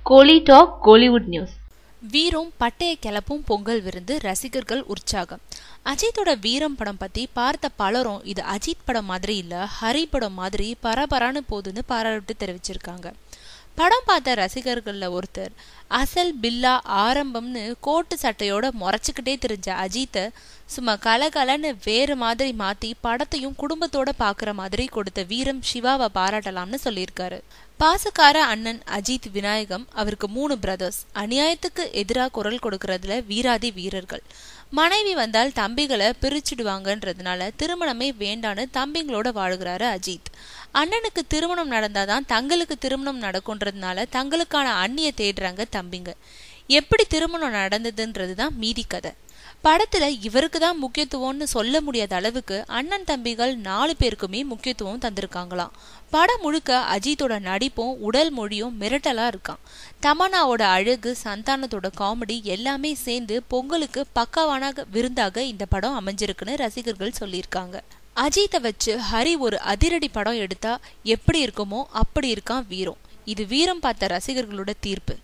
கோலி talk Kollywood news. வீரம் பட்டைய கிளப்பும் பொங்கல் விருந்து, ரசிகர்கள் உற்சாகம். அஜித்தோட வீரம் படம் பத்தி பார்த்த பலரும் இது அஜித் படம் மாதிரி இல்ல, ஹரி படம் மாதிரி பரபரான்னு போதுன்னு பாராட்டு தெரிவிச்சிருக்காங்க. படம் பார்த்த ரசிகர்கள்ல ஒருத்தர், அசல் பில்லா ஆரம்பம்னு கோட்டு சட்டையோட முறைச்சுக்கிட்டே தெரிஞ்ச அஜித்தை சும்மா கலகலன்னு வேறு மாதிரி மாத்தி படத்தையும் குடும்பத்தோட பாக்குற மாதிரி கொடுத்த வீரம் சிவாவை பாராட்டலாம்னு சொல்லியிருக்காரு. பாசக்கார அண்ணன் அஜித் விநாயகம், அவருக்கு 3 பிரதர்ஸ். அநியாயத்துக்கு எதிராக குரல் கொடுக்கறதுல வீராதி வீரர்கள். மனைவி வந்தால் தம்பிகளை பிரிச்சுடுவாங்கன்றதுனால திருமணமே வேண்டான்னு தம்பிங்களோட வாழுகிறாரு அஜித். அண்ணனுக்கு திருமணம் நடந்தாதான் தங்களுக்கு திருமணம் நடக்கும்ன்றதுனால தங்களுக்கான அண்ணிய தேடுறாங்க தம்பிங்க. எப்படி திருமணம் நடந்ததுன்றதுதான் மீதி கதை. படத்துல இவருக்கு தான் முக்கியத்துவம்னு சொல்ல முடியாத அளவுக்கு அண்ணன் தம்பிகள் 4 பேருக்குமே முக்கியத்துவம் தந்திருக்காங்களாம். படம் முழுக்க அஜித்தோட நடிப்பும் உடல் மொழியும் மிரட்டலா இருக்கான். தமன்னாவோட அழகு, சந்தானத்தோட காமெடி எல்லாமே சேர்ந்து பொங்கலுக்கு பக்காவான விருந்தாக இந்த படம் அமைஞ்சிருக்குன்னு ரசிகர்கள் சொல்லியிருக்காங்க. அஜித்தை வச்சு ஹரி ஒரு அதிரடி படம் எடுத்தா எப்படி இருக்குமோ அப்படி இருக்கான் வீரம். இது வீரம் பார்த்த ரசிகர்களோட தீர்ப்பு.